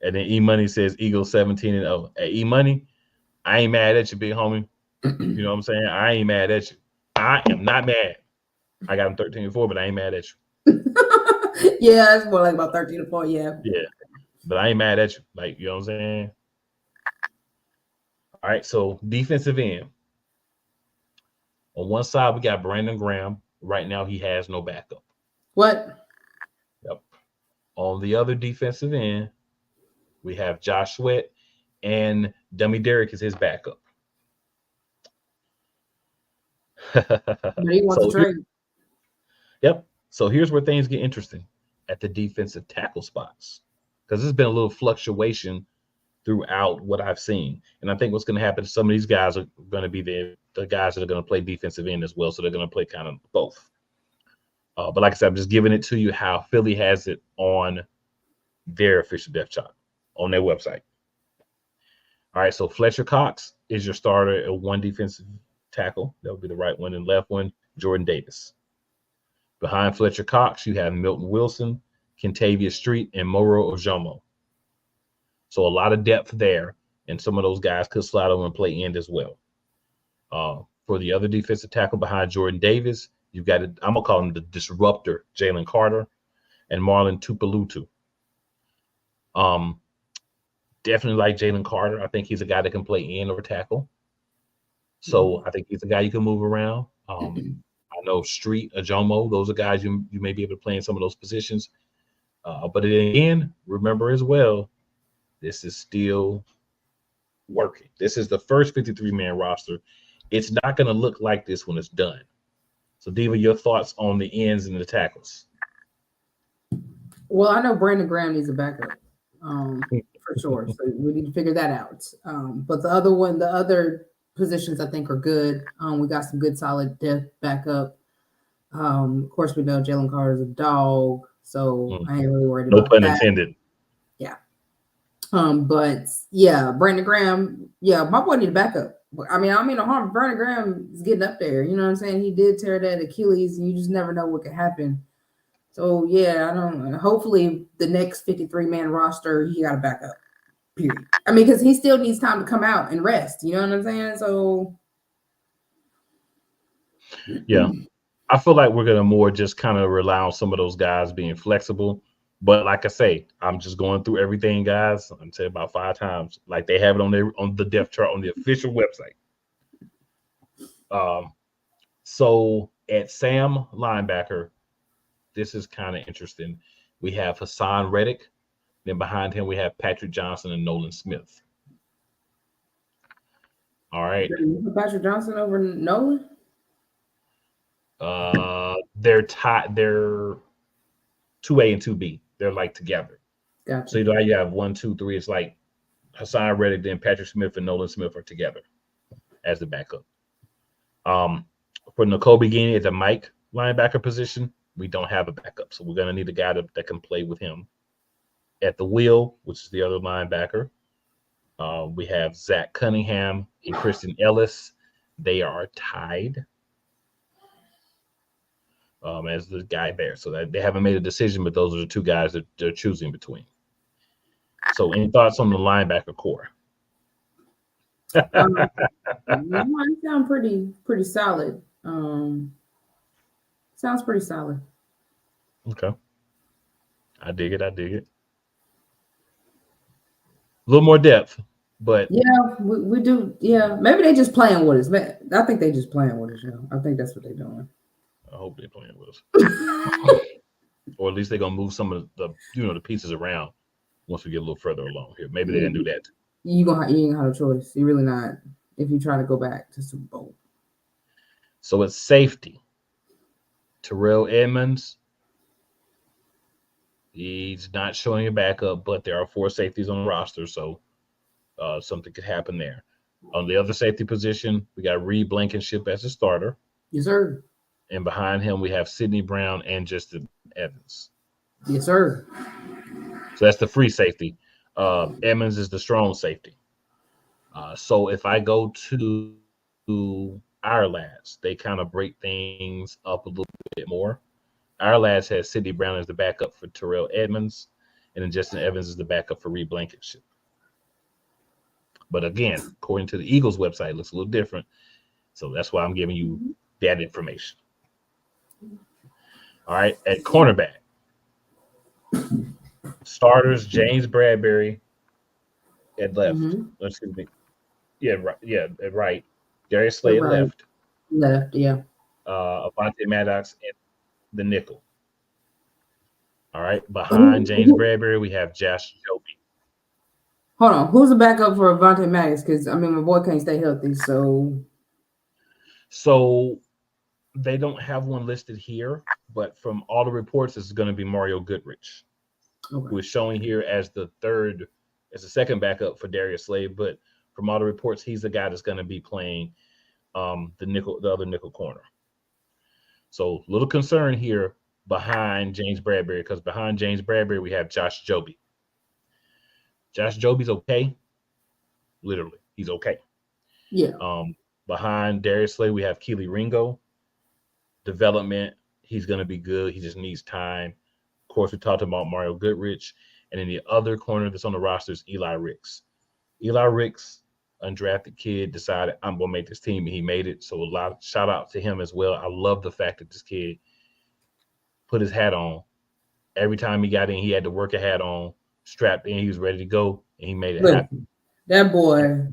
then E-Money says Eagles 17-0. Hey, E-Money, I ain't mad at you, big homie. You know what I'm saying? I ain't mad at you. I am not mad. I got him 13-4, but I ain't mad at you. Yeah, it's more like about 13-4. Yeah. Yeah. But I ain't mad at you. Like, you know what I'm saying? All right, so defensive end. On one side, we got Brandon Graham. Right now, he has no backup. What? Yep. On the other defensive end, we have Josh Sweat, and Dummy Derrick is his backup. But he wants to trade. Yep. So here's where things get interesting at the defensive tackle spots, because there's been a little fluctuation throughout what I've seen. And I think what's going to happen, some of these guys are going to be the guys that are going to play defensive end as well. So they're going to play kind of both. But like I said, I'm just giving it to you how Philly has it on their official depth chart on their website. All right, so Fletcher Cox is your starter at 1 defensive tackle. That would be the right one, and left one, Jordan Davis. Behind Fletcher Cox, you have Milton Wilson, Kentavious Street, and Moro Ojomo. So a lot of depth there, and some of those guys could slide over and play end as well. For the other defensive tackle behind Jordan Davis, you've got I'm gonna call him the disruptor, Jalen Carter, and Marlon Tupelutu. Definitely like Jalen Carter. I think he's a guy that can play end or tackle. So I think he's a guy you can move around. I know Street, Ojomo, those are guys you may be able to play in some of those positions. But again, remember as well, this is still working. This is the first 53-man roster. It's not going to look like this when it's done. So, Diva, your thoughts on the ends and the tackles? Well, I know Brandon Graham needs a backup for sure. So we need to figure that out. But the other positions I think are good. We got some good solid depth backup. Of course, we know Jalen Carter's a dog, so I ain't really worried about that. No pun intended. Yeah. But yeah, Brandon Graham, yeah, my boy need a backup. I mean no harm. Brandon Graham is getting up there. You know what I'm saying? He did tear that Achilles, and you just never know what could happen. So yeah, hopefully the next 53-man roster, he got a backup. Period. I mean, because he still needs time to come out and rest. You know what I'm saying? So yeah, I feel like we're gonna more just kind of rely on some of those guys being flexible. But like I say, I'm just going through everything, guys. I'm saying about 5 times, like they have it on the depth chart on the official website. So at Sam linebacker, this is kind of interesting. We have Hassan Reddick. Then behind him, we have Patrick Johnson and Nolan Smith. All right. Patrick Johnson over Nolan? They're tied. They're 2A and 2B. They're like together. Gotcha. So you have 1, 2, 3. It's like Hassan Reddick, then Patrick Smith and Nolan Smith are together as the backup. For N'Kobe Guinea at the Mike linebacker position, we don't have a backup. So we're going to need a guy that can play with him. At the wheel, which is the other linebacker, we have Zach Cunningham and Christian Ellis. They are tied as the guy there. So that they haven't made a decision, but those are the two guys that they're choosing between. So any thoughts on the linebacker core? Mine sound pretty solid. Sounds pretty solid. Okay. I dig it. A little more depth, but yeah, we do. Yeah, maybe they just playing with us. Man, I think they just playing with us. Yeah, I think that's what they're doing. I hope they're playing with us, or at least they're gonna move some of the pieces around once we get a little further along here. Maybe they didn't do that. You ain't have a choice. You're really not if you try to go back to Super Bowl. So it's safety. Terrell Edmonds. He's not showing a backup, but there are 4 safeties on the roster, so something could happen there. On the other safety position, we got Reed Blankenship as a starter. Yes, sir. And behind him, we have Sidney Brown and Justin Evans. Yes, sir. So that's the free safety. Edmonds is the strong safety. So if I go to our lads, they kind of break things up a little bit more. Our lads has Sidney Brown as the backup for Terrell Edmonds, and then Justin Evans is the backup for Reed Blankenship. But again, according to the Eagles website, it looks a little different. So that's why I'm giving you that information. All right, at cornerback, starters James Bradbury at left. Excuse me. Yeah, right. Yeah, at right. Darius Slay at left. Left, yeah. Avonte Maddox at the nickel. All right. Behind James Bradbury, we have Josh Joby. Hold on. Who's the backup for Avonte Maddox? Because my boy can't stay healthy. So they don't have one listed here, but from all the reports, this is going to be Mario Goodrich, who is showing here as the second backup for Darius Slay. But from all the reports, he's the guy that's going to be playing the other nickel corner. So little concern here behind James Bradbury, because behind James Bradbury, we have Josh Joby. Josh Joby's okay. Literally, he's okay. Yeah. Behind Darius Slay, we have Keely Ringo. Development, he's going to be good. He just needs time. Of course, we talked about Mario Goodrich. And then the other corner that's on the roster is Eli Ricks. Eli Ricks, undrafted kid, decided I'm going to make this team, and he made it. So a lot of shout out to him as well. I love the fact that this kid put his hat on. Every time he got in, he had to work a hat on, strapped in, he was ready to go, and he made it happen. That boy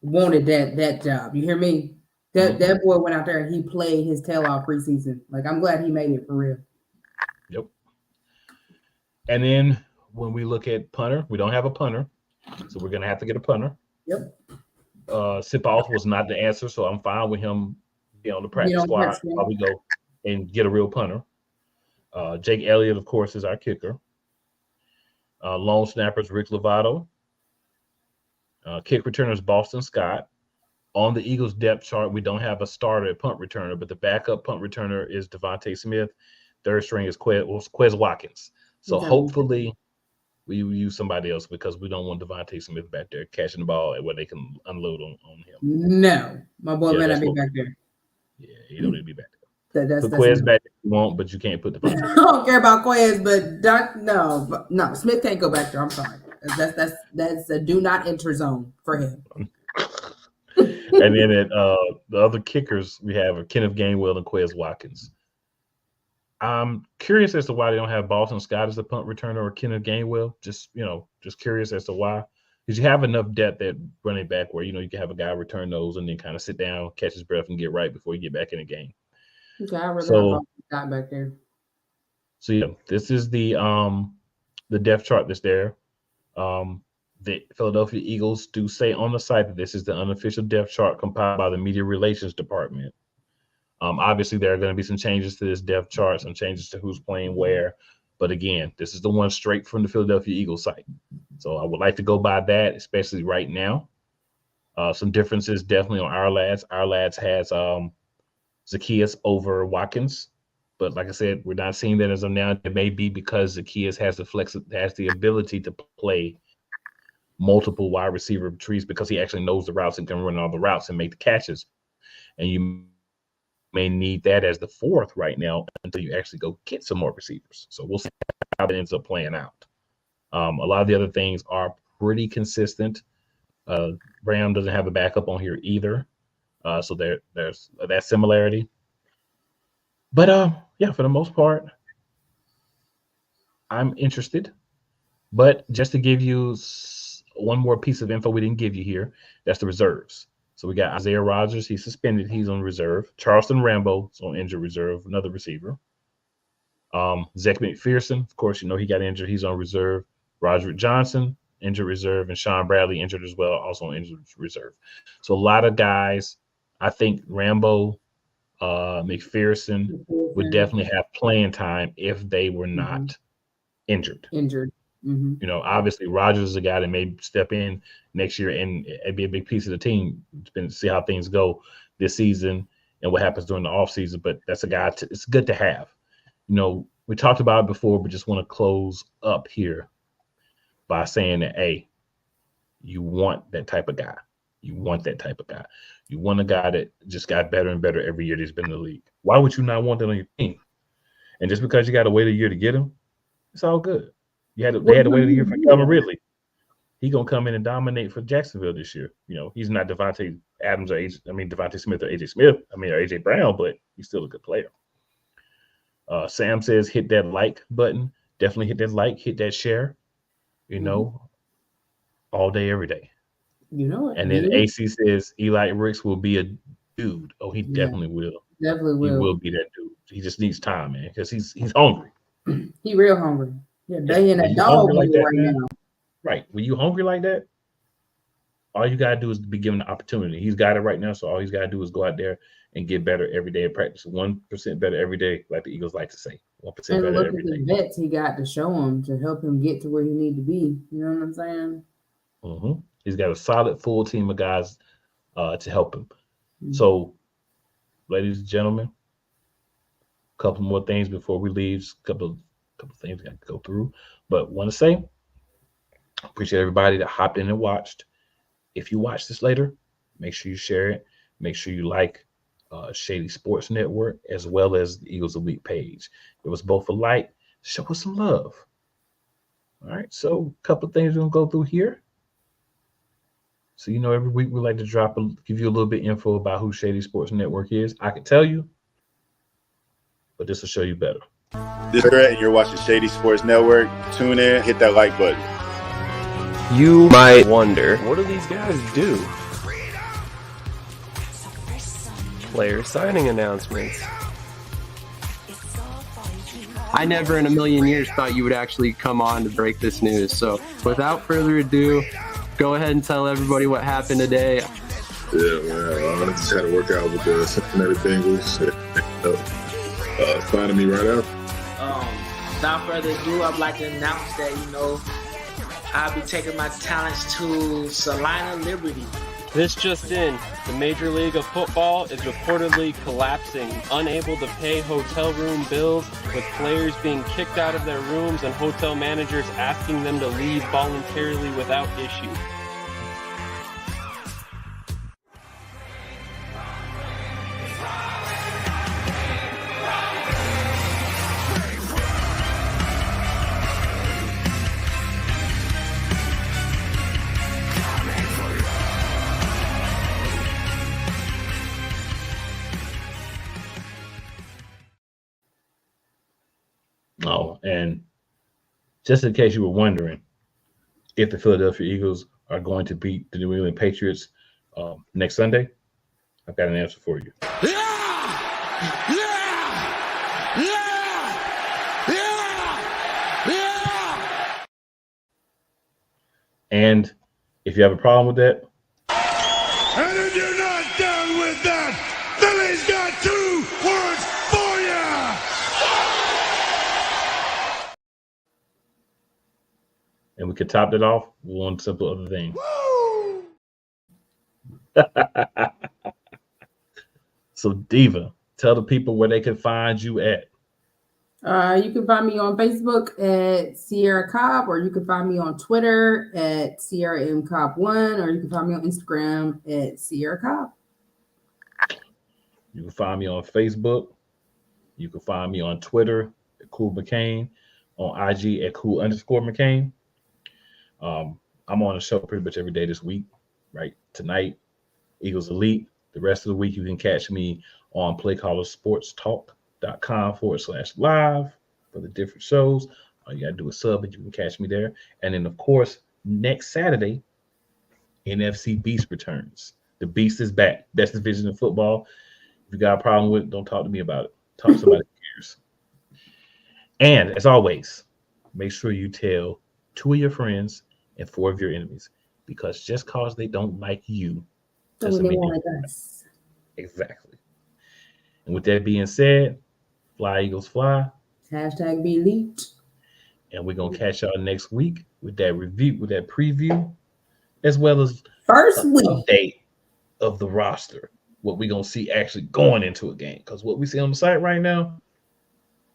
wanted that job. You hear me? That boy went out there and he played his tail off preseason. Like, I'm glad he made it for real. Yep. And then when we look at punter, we don't have a punter, so we're going to have to get a punter. Yep. Sip-Off was not the answer, so I'm fine with him being on the practice squad while we go and get a real punter. Jake Elliott, of course, is our kicker. Lone snappers, Rick Lovato. Kick returners, Boston Scott. On the Eagles depth chart, we don't have a starter at punt returner, but the backup punt returner is Devontae Smith. Third string is Quez Watkins. So hopefully we use somebody else, because we don't want Devontae Smith back there catching the ball where they can unload on him. No, my boy may not be back there. Yeah, he don't need to be back there. Put Quez back if you want, but you can't put the. I don't care about Quez, but no, Smith can't go back there. I'm sorry. That's a do not enter zone for him. And then at the other kickers, we have Kenneth Gainwell and Quez Watkins. I'm curious as to why they don't have Boston Scott as the punt returner or Kenneth Gainwell. Just curious as to why. Because you have enough depth at running back where, you can have a guy return those and then kind of sit down, catch his breath, and get right before you get back in the game. Okay, I'd rather have Boston Scott back there. So, yeah, this is the depth chart that's there. The Philadelphia Eagles do say on the site that this is the unofficial depth chart compiled by the Media Relations Department. Obviously, there are going to be some changes to this depth chart, some changes to who's playing where. But again, this is the one straight from the Philadelphia Eagles site. So I would like to go by that, especially right now. Some differences definitely on our lads. Our lads has Zacchaeus over Watkins. But like I said, we're not seeing that as of now. It may be because Zacchaeus has the ability to play multiple wide receiver trees because he actually knows the routes and can run all the routes and make the catches. And you may need that as the fourth right now until you actually go get some more receivers. So we'll see how that ends up playing out. A lot of the other things are pretty consistent. Brown doesn't have a backup on here either. So there's that similarity. But yeah, for the most part, I'm interested. But just to give you one more piece of info we didn't give you here, that's the reserves. So we got Isaiah Rodgers, he's suspended, he's on reserve. Charleston Rambo is on injured reserve, another receiver. Zach McPherson, of course, he got injured, he's on reserve. Roderick Johnson, injured reserve, and Sean Bradley injured as well, also on injured reserve. So a lot of guys, I think Rambo, McPherson would definitely have playing time if they were not injured. Mm-hmm. Obviously Rodgers is a guy that may step in next year and be a big piece of the team. It's see how things go this season and what happens during the offseason. But that's a guy it's good to have. We talked about it before, but just want to close up here by saying that, hey, you want that type of guy. You want that type of guy. You want a guy that just got better and better every year that he's been in the league. Why would you not want that on your team? And just because you got to wait a year to get him, it's all good. They had to wait a year for Calvin Ridley. He's gonna come in and dominate for Jacksonville this year. He's not Devontae Adams or Devontae Smith or AJ Smith. or AJ Brown, but he's still a good player. Sam says hit that like button. Definitely hit that like, hit that share. All day, every day. And then AC says Eli Ricks will be a dude. Oh, he definitely will. Definitely will. He will be that dude. He just needs time, man, because he's hungry. He real hungry. Yeah, they in that dog like that, right now. Right. When you hungry like that, all you gotta do is be given the opportunity. He's got it right now, so all he's gotta do is go out there and get better every day and practice 1% better every day, like the Eagles like to say. 1% better every day. And look at the vets he got to show him to help him get to where he need to be. You know what I'm saying? Mm-hmm. He's got a solid full team of guys to help him. Mm-hmm. So, ladies and gentlemen, a couple more things before we leave. Couple things we got to go through, but want to say appreciate everybody that hopped in and watched. If you watch this later, make sure you share it. Make sure you like Shady Sports Network as well as the Eagles Elite page. Give us both a like, show us some love. All right, so a couple of things we're gonna go through here. So every week we like to give you a little bit of info about who Shady Sports Network is. I can tell you, but this will show you better. This is Greg, and you're watching Shady Sports Network. Tune in, hit that like button. You might wonder, what do these guys do? Player signing announcements. I never in a million years thought you would actually come on to break this news. So without further ado, go ahead and tell everybody what happened today. Yeah, man. I just had to work out with the Cincinnati Bengals. Finding me right out. Without further ado, I'd like to announce that, I'll be taking my talents to Salina Liberty. This just in, the Major League of Football is reportedly collapsing, unable to pay hotel room bills, with players being kicked out of their rooms and hotel managers asking them to leave voluntarily without issue. And just in case you were wondering if the Philadelphia Eagles are going to beat the New England Patriots next Sunday, I've got an answer for you. And if you have a problem with that, and if you're not down with that, Philly's got 2 words for you. and we could top it off with one simple other thing. So Diva Tell the people where they can find you at. You can find me on Facebook at Sierra Cobb, or you can find me on Twitter at Sierra M Cobb 1, or you can find me on Instagram at Sierra Cobb. You can find me on Facebook. You can find me on Twitter at Cool McCain, on IG at Cool_McCain. I'm on the show pretty much every day this week, right? Tonight, Eagles Elite. The rest of the week, you can catch me on playcallersportstalk.com/live for the different shows. All you got to do is sub and you can catch me there. And then, of course, next Saturday, NFC Beast returns. The Beast is back. Best division in football. If you got a problem with it, don't talk to me about it. Talk to somebody who cares. And as always, make sure you tell 2 of your friends and 4 of your enemies, because just cause they don't like you doesn't mean they like us. Exactly. And with that being said, fly Eagles fly. Hashtag be elite. And we're gonna catch y'all next week with that review, with that preview, as well as first week update of the roster. What we're gonna see actually going into a game. Because what we see on the site right now,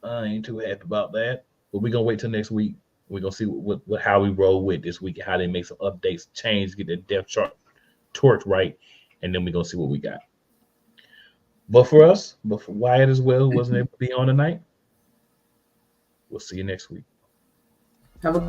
I ain't too happy about that. But we're gonna wait till next week. We're gonna see what how we roll with this week, how they make some updates, change, get the depth chart torqued right, and then we're gonna see what we got. But for us, but for Wyatt as well, who wasn't able to be on tonight, we'll see you next week. Have a